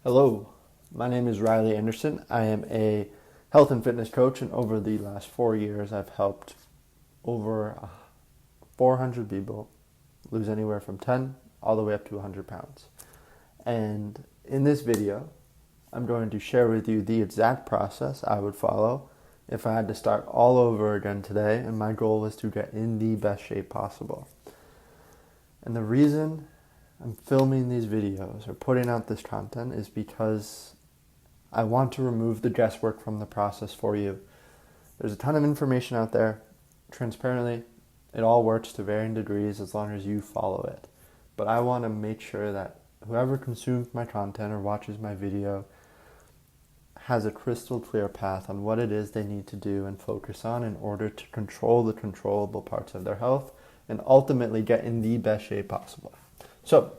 Hello, my name is Riley Anderson. I am a health and fitness coach, and over the last 4 years, I've helped over 400 people lose anywhere from 10 all the way up to 100 pounds. And in this video, I'm going to share with you the exact process I would follow if I had to start all over again today, and my goal was to get in the best shape possible. And the reason I'm filming these videos or putting out this content is because I want to remove the guesswork from the process for you. There's a ton of information out there. Transparently, it all works to varying degrees as long as you follow it. But I want to make sure that whoever consumes my content or watches my video has a crystal clear path on what it is they need to do and focus on in order to control the controllable parts of their health and ultimately get in the best shape possible. So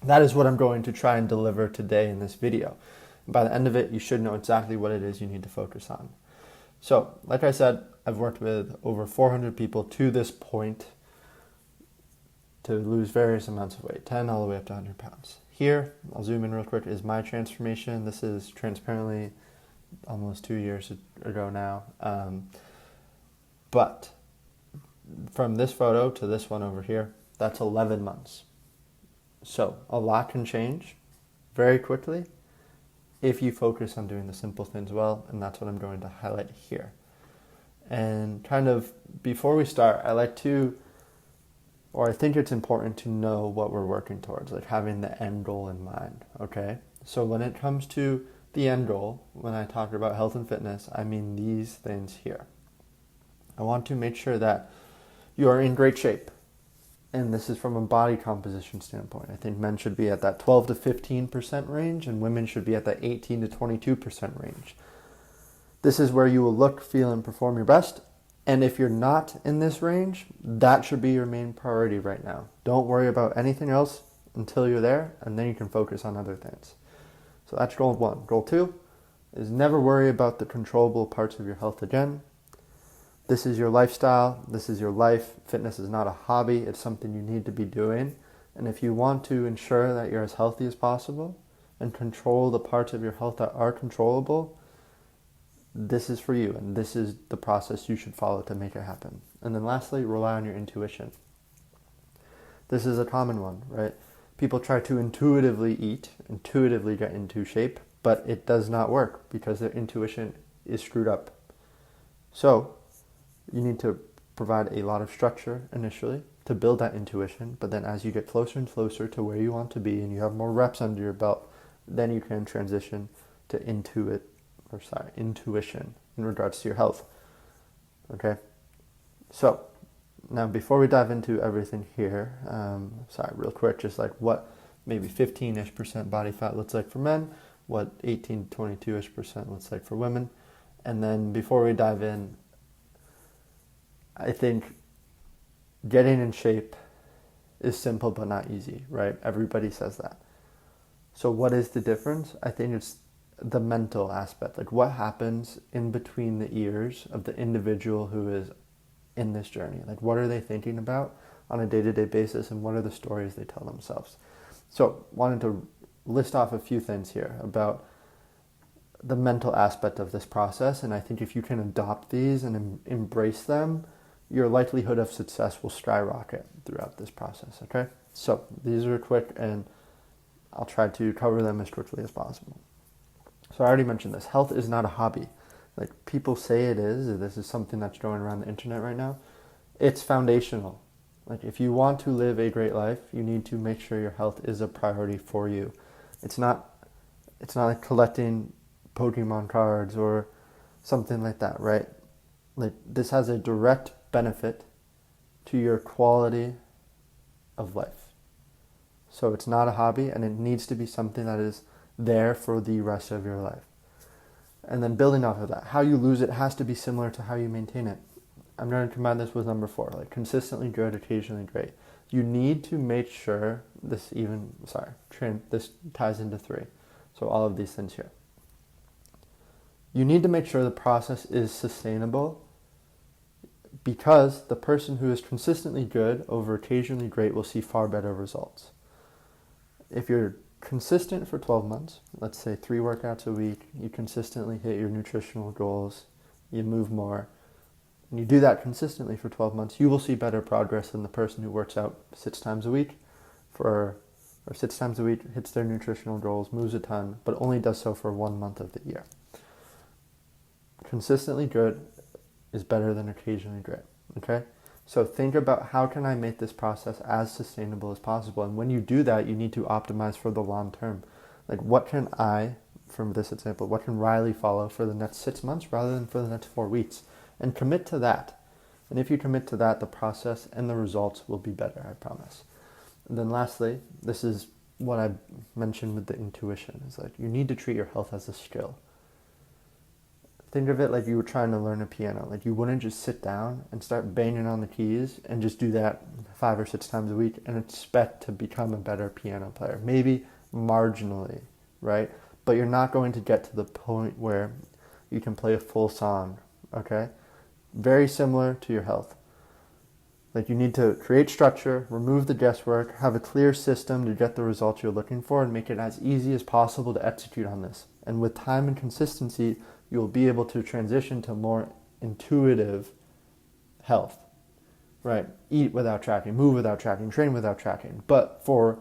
that is what I'm going to try and deliver today in this video. By the end of it, you should know exactly what it is you need to focus on. So, like I said, I've worked with over 400 people to this point to lose various amounts of weight, 10 all the way up to 100 pounds. Here, I'll zoom in real quick, is my transformation. This is transparently almost 2 years ago now. But from this photo to this one over here, that's 11 months. So a lot can change very quickly if you focus on doing the simple things well, and that's what I'm going to highlight here. And kind of before we start, I think it's important to know what we're working towards, like having the end goal in mind, okay? So when it comes to the end goal, when I talk about health and fitness, I mean these things here. I want to make sure that you are in great shape. And this is from a body composition standpoint. I think men should be at that 12 to 15% range, and women should be at that 18 to 22% range. This is where you will look, feel, and perform your best. And if you're not in this range, that should be your main priority right now. Don't worry about anything else until you're there, and then you can focus on other things. So that's goal one. Goal two is never worry about the controllable parts of your health again. This is your lifestyle. This is your life. Fitness is not a hobby. It's something you need to be doing. And if you want to ensure that you're as healthy as possible and control the parts of your health that are controllable, this is for you. And this is the process you should follow to make it happen. And then lastly, rely on your intuition. This is a common one, right? People try to intuitively eat, intuitively get into shape, but it does not work because their intuition is screwed up. So you need to provide a lot of structure initially to build that intuition, but then as you get closer and closer to where you want to be and you have more reps under your belt, then you can transition to intuition in regards to your health. Okay? So, now before we dive into everything here, real quick, just like what maybe 15-ish% body fat looks like for men, what 18 to 22-ish% looks like for women, and then before we dive in, I think getting in shape is simple but not easy, right? Everybody says that. So what is the difference? I think it's the mental aspect. Like what happens in between the ears of the individual who is in this journey? Like what are they thinking about on a day-to-day basis, and what are the stories they tell themselves? So wanted to list off a few things here about the mental aspect of this process, and I think if you can adopt these and embrace them, your likelihood of success will skyrocket throughout this process, okay? So these are quick, and I'll try to cover them as quickly as possible. So I already mentioned this. Health is not a hobby. Like people say it is. This is something that's going around the internet right now. It's foundational. Like if you want to live a great life, you need to make sure your health is a priority for you. It's not like collecting Pokemon cards or something like that, right? Like this has a direct benefit to your quality of life. So it's not a hobby, and it needs to be something that is there for the rest of your life. And then building off of that, how you lose it has to be similar to how you maintain it. I'm going to combine this with number 4, like consistently good, occasionally great. You need to make sure this ties into 3. So all of these things here. You need to make sure the process is sustainable, because the person who is consistently good over occasionally great will see far better results. If you're consistent for 12 months, let's say 3 workouts a week, you consistently hit your nutritional goals, you move more, and you do that consistently for 12 months, you will see better progress than the person who works out 6 times a week or 6 times a week, hits their nutritional goals, moves a ton, but only does so for 1 month of the year. Consistently good is better than occasionally great, okay? So think about, how can I make this process as sustainable as possible? And when you do that, you need to optimize for the long term. Like, what can I, from this example, what can Riley follow for the next 6 months rather than for the next 4 weeks? And commit to that. And if you commit to that, the process and the results will be better, I promise. And then lastly, this is what I mentioned with the intuition. It's like, you need to treat your health as a skill. Think of it like you were trying to learn a piano. Like, you wouldn't just sit down and start banging on the keys and just do that 5 or 6 times a week and expect to become a better piano player. Maybe marginally, right? But you're not going to get to the point where you can play a full song, okay? Very similar to your health. Like, you need to create structure, remove the guesswork, have a clear system to get the results you're looking for, and make it as easy as possible to execute on this. And with time and consistency, you'll be able to transition to more intuitive health, right? Eat without tracking, move without tracking, train without tracking. But for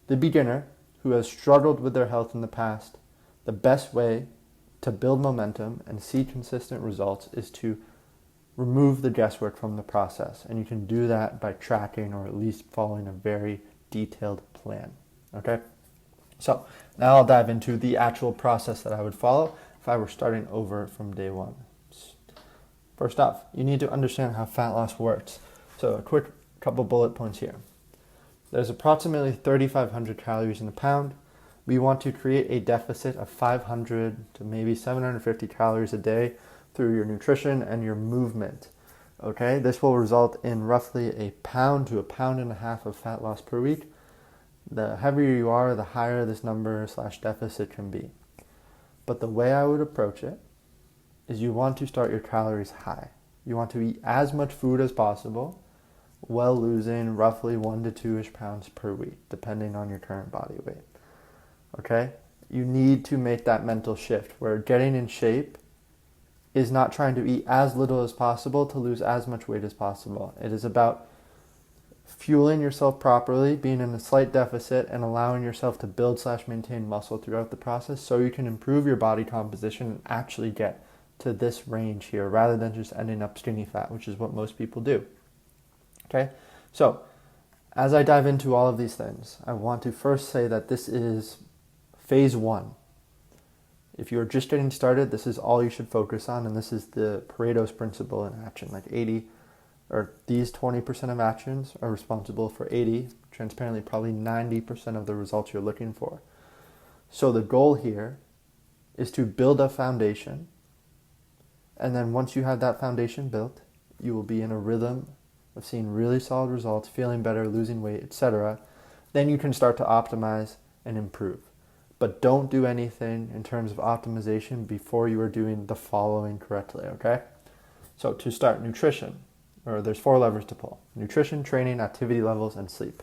the beginner who has struggled with their health in the past, the best way to build momentum and see consistent results is to remove the guesswork from the process. And you can do that by tracking, or at least following a very detailed plan, okay? So now I'll dive into the actual process that I would follow if I were starting over from day one. First off, you need to understand how fat loss works. So a quick couple bullet points here. There's approximately 3,500 calories in a pound. We want to create a deficit of 500 to maybe 750 calories a day through your nutrition and your movement. Okay, this will result in roughly a pound to a pound and a half of fat loss per week. The heavier you are, the higher this number / deficit can be. But the way I would approach it is, you want to start your calories high. You want to eat as much food as possible while losing roughly 1 to 2-ish pounds per week, depending on your current body weight. Okay? You need to make that mental shift where getting in shape is not trying to eat as little as possible to lose as much weight as possible. It is about fueling yourself properly, being in a slight deficit, and allowing yourself to build / maintain muscle throughout the process so you can improve your body composition and actually get to this range here rather than just ending up skinny fat, which is what most people do. Okay? So, as I dive into all of these things, I want to first say that this is phase 1. If you're just getting started, this is all you should focus on, and this is the Pareto's principle in action. Like, these 20% of actions are responsible for 80, transparently probably 90% of the results you're looking for. So the goal here is to build a foundation, and then once you have that foundation built, you will be in a rhythm of seeing really solid results, feeling better, losing weight, etc. Then you can start to optimize and improve. But don't do anything in terms of optimization before you are doing the following correctly, okay? So to start, nutrition. There's 4 levers to pull: nutrition, training, activity levels, and sleep.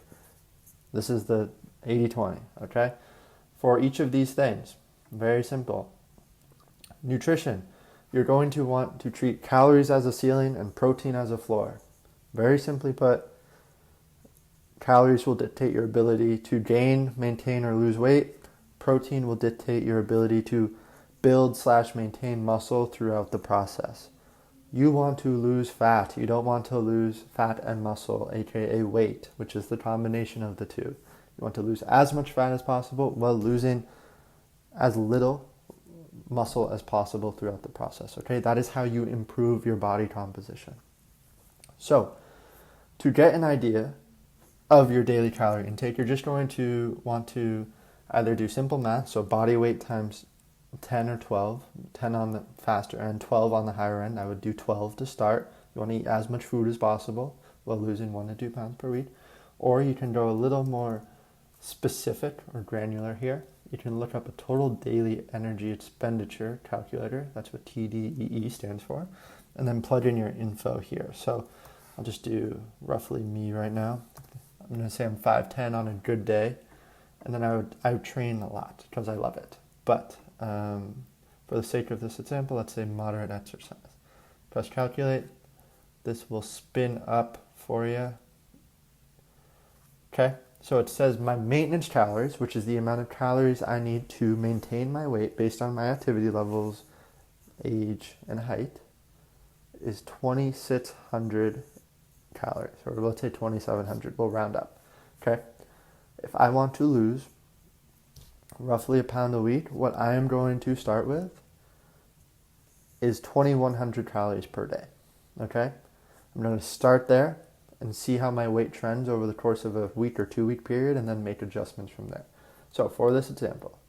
This is the 80-20, okay? For each of these things, very simple. Nutrition, you're going to want to treat calories as a ceiling and protein as a floor. Very simply put, calories will dictate your ability to gain, maintain, or lose weight. Protein will dictate your ability to build / maintain muscle throughout the process. You want to lose fat. You don't want to lose fat and muscle, aka weight, which is the combination of the two. You want to lose as much fat as possible while losing as little muscle as possible throughout the process. Okay, that is how you improve your body composition. So, to get an idea of your daily calorie intake, you're just going to want to either do simple math, so body weight times 10 or 12, 10 on the faster end, 12 on the higher end. I would do 12 to start. You want to eat as much food as possible while losing 1 to 2 pounds per week. Or you can go a little more specific or granular here. You can look up a total daily energy expenditure calculator. That's what TDEE stands for. And then plug in your info here. So I'll just do roughly me right now. I'm going to say I'm 5'10" on a good day. And then I would train a lot because I love it. But for the sake of this example, let's say moderate exercise. Press calculate. This will spin up for you. Okay, so it says my maintenance calories, which is the amount of calories I need to maintain my weight based on my activity levels, age, and height, is 2,600 calories, or let's say 2,700. We'll round up. Okay, if I want to lose roughly a pound a week, what I am going to start with is 2,100 calories per day. Okay, I'm going to start there and see how my weight trends over the course of a week or 2 week period, and then make adjustments from there. So for this example,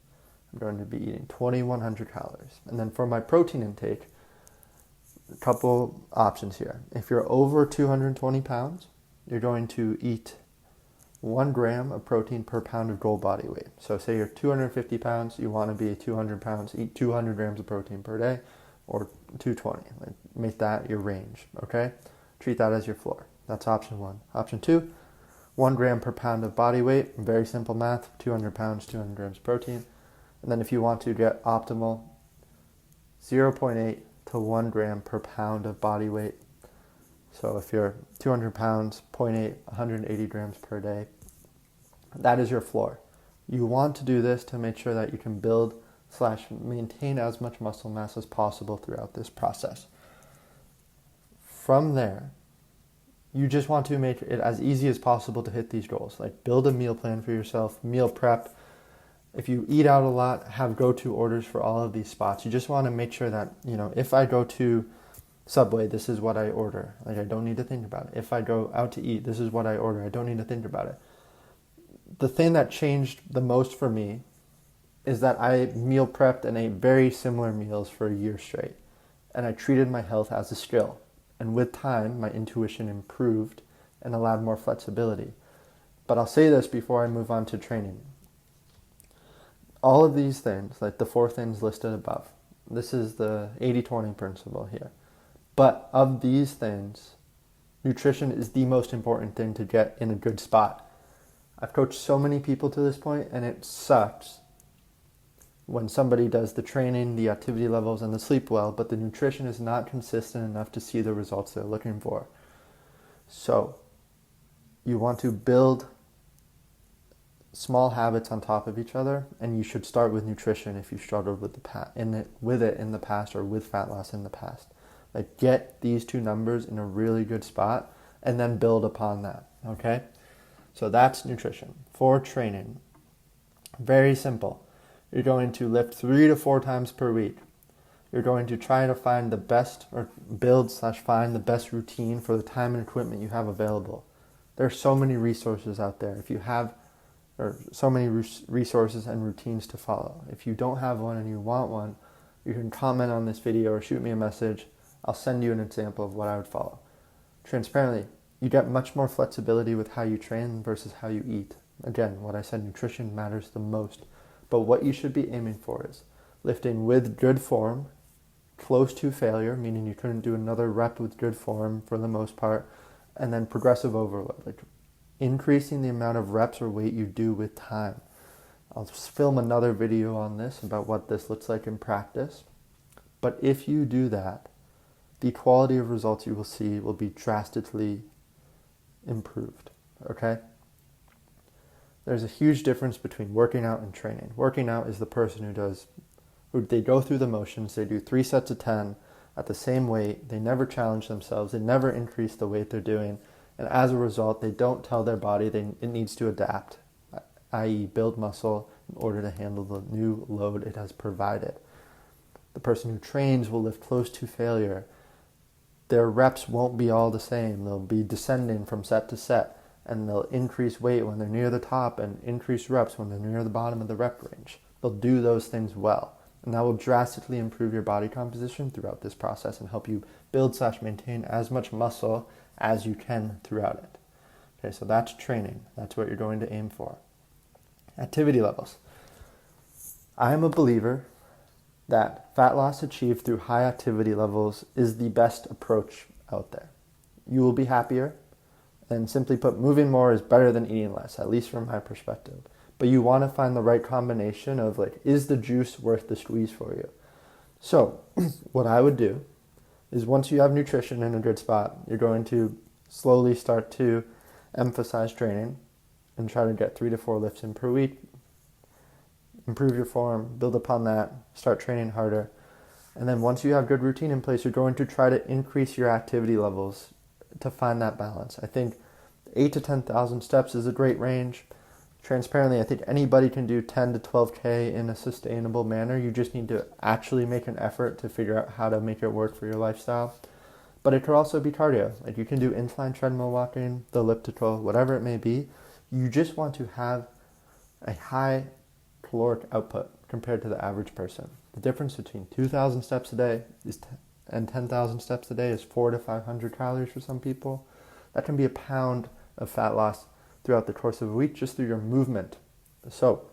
I'm going to be eating 2,100 calories. And then for my protein intake, a couple options here. If you're over 220 pounds, you're going to eat 1 gram of protein per pound of goal body weight. So say you're 250 pounds, you want to be 200 pounds, eat 200 grams of protein per day, or 220. Make that your range, okay? Treat that as your floor. That's option 1. Option 2, 1 gram per pound of body weight. Very simple math, 200 pounds, 200 grams of protein. And then if you want to get optimal, 0.8 to 1 gram per pound of body weight. So if you're 200 pounds, 0.8, 180 grams per day, that is your floor. You want to do this to make sure that you can build / maintain as much muscle mass as possible throughout this process. From there, you just want to make it as easy as possible to hit these goals. Like build a meal plan for yourself, meal prep. If you eat out a lot, have go-to orders for all of these spots. You just want to make sure that, if I go to Subway, this is what I order. Like I don't need to think about it. If I go out to eat, this is what I order. I don't need to think about it. The thing that changed the most for me is that I meal prepped and ate very similar meals for a year straight. And I treated my health as a skill. And with time, my intuition improved and allowed more flexibility. But I'll say this before I move on to training. All of these things, like the 4 things listed above, this is the 80-20 principle here. But of these things, nutrition is the most important thing to get in a good spot. I've coached so many people to this point, and it sucks when somebody does the training, the activity levels, and the sleep well, but the nutrition is not consistent enough to see the results they're looking for. So you want to build small habits on top of each other, and you should start with nutrition if you struggled with it in the past, or with fat loss in the past. Like get these 2 numbers in a really good spot and then build upon that, okay? So that's nutrition. For training, very simple. You're going to lift 3 to 4 times per week. You're going to try to find the best, or build / find the best routine for the time and equipment you have available. There's so many resources out there. If you have, or so many resources and routines to follow. If you don't have one and you want one, you can comment on this video or shoot me a message. I'll send you an example of what I would follow. Transparently, you get much more flexibility with how you train versus how you eat. Again, what I said, nutrition matters the most. But what you should be aiming for is lifting with good form, close to failure, meaning you couldn't do another rep with good form for the most part, and then progressive overload, like increasing the amount of reps or weight you do with time. I'll film another video on this about what this looks like in practice. But if you do that, the quality of results you will see will be drastically improved, okay? There's a huge difference between working out and training. Working out is the person they go through the motions, they do 3 sets of 10 at the same weight, they never challenge themselves, they never increase the weight they're doing, and as a result, they don't tell their body it needs to adapt, i.e. build muscle in order to handle the new load it has provided. The person who trains will lift close to failure. Their reps won't be all the same. They'll be descending from set to set, and they'll increase weight when they're near the top and increase reps when they're near the bottom of the rep range. They'll do those things well, and that will drastically improve your body composition throughout this process and help you build / maintain as much muscle as you can throughout it. Okay, so that's training. That's what you're going to aim for. Activity levels. I am a believer that fat loss achieved through high activity levels is the best approach out there. You will be happier, and simply put, moving more is better than eating less, at least from my perspective. but you want to find the right combination of like, is the juice worth the squeeze for you? So what I would do is once you have nutrition in a good spot, you're going to slowly start to emphasize training and try to get 3 to 4 lifts in per week. Improve your form, build upon that, start training harder. And then once you have good routine in place, you're going to try to increase your activity levels to find that balance. I think 8 to 10,000 steps is a great range. Transparently, I think anybody can do 10 to 12K in a sustainable manner. You just need to actually make an effort to figure out how to make it work for your lifestyle. But it could also be cardio. Like you can do incline treadmill walking, the elliptical, whatever it may be. You just want to have a high caloric output compared to the average person. The difference between 2,000 steps a day and 10,000 steps a day is 400 to 500 calories for some people. That can be a pound of fat loss throughout the course of a week just through your movement. So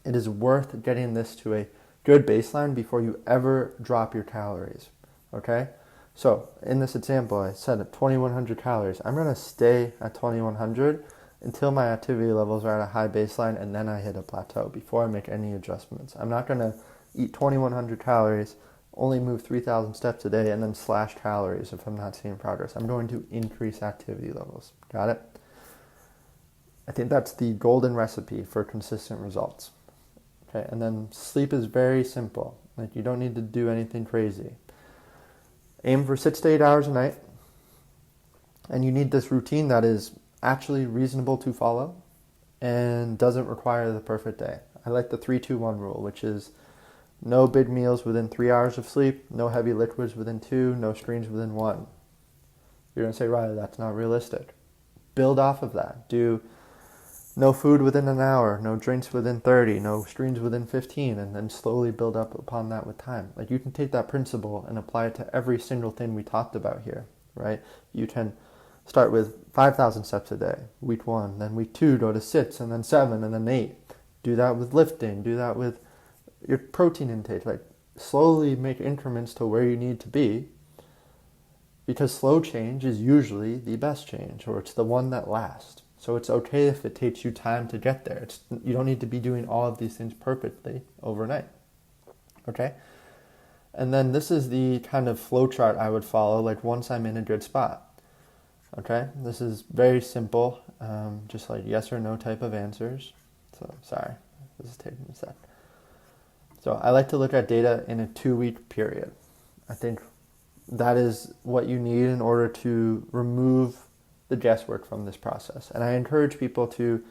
it is worth getting this to a good baseline before you ever drop your calories. Okay? So in this example, I said at 2,100 calories. I'm going to stay at 2,100 until my activity levels are at a high baseline, and then I hit a plateau before I make any adjustments. I'm not going to eat 2,100 calories, only move 3,000 steps a day, and then slash calories if I'm not seeing progress. I'm going to increase activity levels. Got it? I think that's the golden recipe for consistent results. Okay, and then sleep is very simple. Like you don't need to do anything crazy. Aim for 6 to 8 hours a night, and you need this routine that is actually reasonable to follow and doesn't require the perfect day. I like the 3-2-1 rule, which is no big meals within 3 hours of sleep, no heavy liquids within 2, no screens within 1. You're going to say, Riley, that's not realistic. Build off of that. Do no food within an hour, no drinks within 30, no screens within 15, and then slowly build up upon that with time. Like you can take that principle and apply it to every single thing we talked about here, right? You can start with 5,000 steps a day, week 1, then week 2 go to 6, and then 7, and then 8. Do that with lifting, do that with your protein intake. Like slowly make increments to where you need to be, because slow change is usually the best change, or it's the one that lasts. So it's okay if it takes you time to get there. You don't need to be doing all of these things perfectly overnight. Okay? And then this is the kind of flow chart I would follow, like once I'm in a good spot. Okay? This is very simple, just like yes or no type of answers. So, sorry, this is taking a sec. So I like to look at data in a 2-week period. I think that is what you need in order to remove the guesswork from this process. And I encourage people to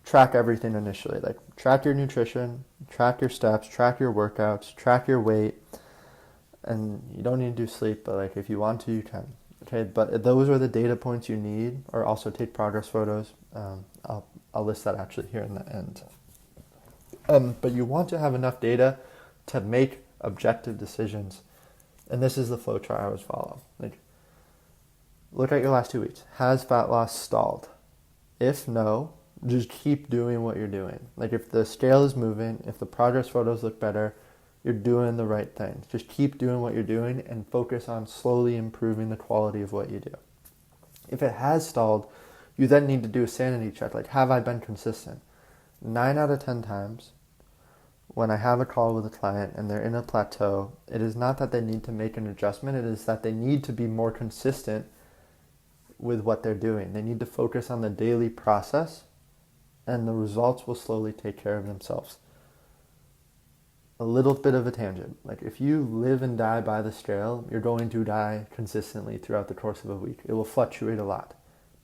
track everything initially. Like track your nutrition, track your steps, track your workouts, track your weight. And you don't need to do sleep, but like if you want to, you can. Okay, but those are the data points you need, or also take progress photos. I'll list that actually here in the end. But you want to have enough data to make objective decisions. And this is the flow chart I would follow. Like, look at your last 2 weeks. Has fat loss stalled? If no, just keep doing what you're doing. Like if the scale is moving, if the progress photos look better, you're doing the right things. Just keep doing what you're doing and focus on slowly improving the quality of what you do. If it has stalled, you then need to do a sanity check. Like, have I been consistent? 9 out of 10 times, when I have a call with a client and they're in a plateau, it is not that they need to make an adjustment. It is that they need to be more consistent with what they're doing. They need to focus on the daily process, and the results will slowly take care of themselves. A little bit of a tangent. Like if you live and die by the scale, you're going to die consistently throughout the course of a week. It will fluctuate a lot.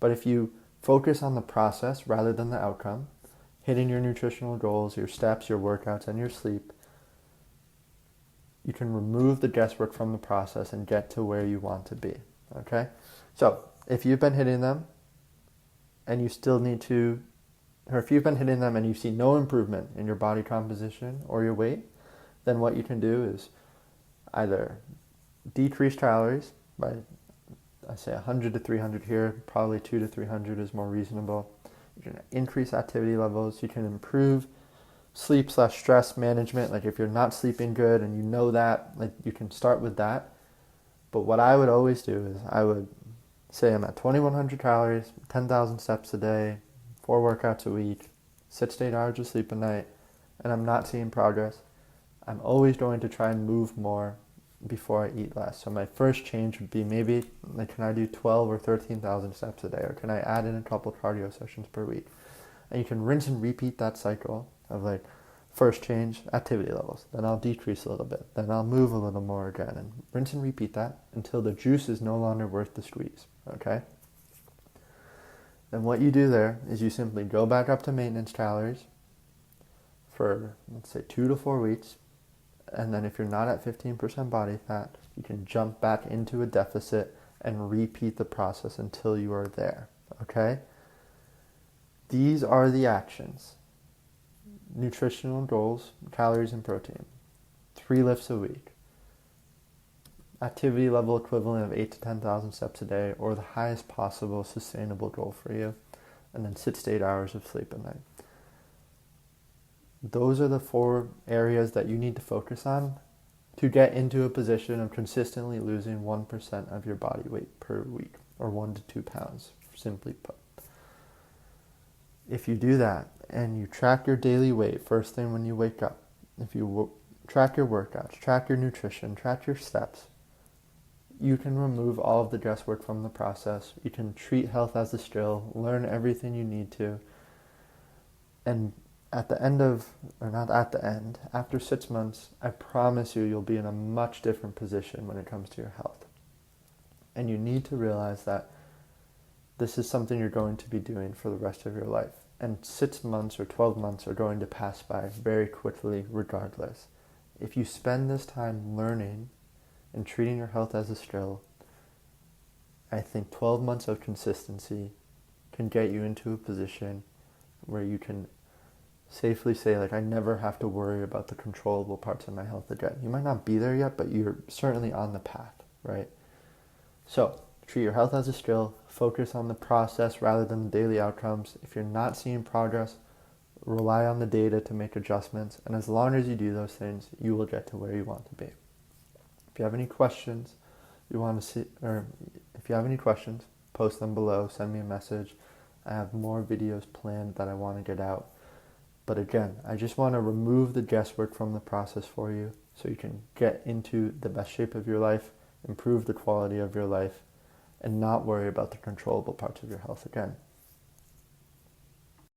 But if you focus on the process rather than the outcome, hitting your nutritional goals, your steps, your workouts, and your sleep, you can remove the guesswork from the process and get to where you want to be. Okay? So if you've been hitting them and you still need to, or if you've been hitting them and you see no improvement in your body composition or your weight, then what you can do is either decrease calories by, I say 100 to 300 here, probably 200 to 300 is more reasonable. You can increase activity levels. You can improve sleep/stress management. Like if you're not sleeping good and you know that, like you can start with that. But what I would always do is I would say I'm at 2,100 calories, 10,000 steps a day, 4 workouts a week, 6 to 8 hours of sleep a night, and I'm not seeing progress, I'm always going to try and move more before I eat less. So my first change would be maybe, like, can I do 12 or 13,000 steps a day, or can I add in a couple cardio sessions per week? And you can rinse and repeat that cycle of, like, first change, activity levels, then I'll decrease a little bit, then I'll move a little more again, and rinse and repeat that until the juice is no longer worth the squeeze, okay? Then what you do there is you simply go back up to maintenance calories for, let's say, 2 to 4 weeks, and then if you're not at 15% body fat, you can jump back into a deficit and repeat the process until you are there, okay? These are the actions. Nutritional goals, calories and protein. 3 lifts a week. Activity level equivalent of 8 to 10,000 steps a day, or the highest possible sustainable goal for you. And then 6 to 8 hours of sleep a night. Those are the 4 areas that you need to focus on to get into a position of consistently losing 1% of your body weight per week, or 1 to 2 pounds, simply put. If you do that and you track your daily weight first thing when you wake up, if you track your workouts, track your nutrition, track your steps, you can remove all of the guesswork from the process. You can treat health as a skill, learn everything you need to, and at the end of, or not at the end, after 6 months, I promise you, you'll be in a much different position when it comes to your health. And you need to realize that this is something you're going to be doing for the rest of your life. And 6 months or 12 months are going to pass by very quickly regardless. If you spend this time learning and treating your health as a skill, I think 12 months of consistency can get you into a position where you can safely say, like, I never have to worry about the controllable parts of my health again. You might not be there yet, but you're certainly on the path, right? So, treat your health as a skill, focus on the process rather than the daily outcomes. If you're not seeing progress, rely on the data to make adjustments, and as long as you do those things, you will get to where you want to be. If you have any questions, if you have any questions, post them below, send me a message. I have more videos planned that I want to get out. But again, I just want to remove the guesswork from the process for you so you can get into the best shape of your life, improve the quality of your life, and not worry about the controllable parts of your health again.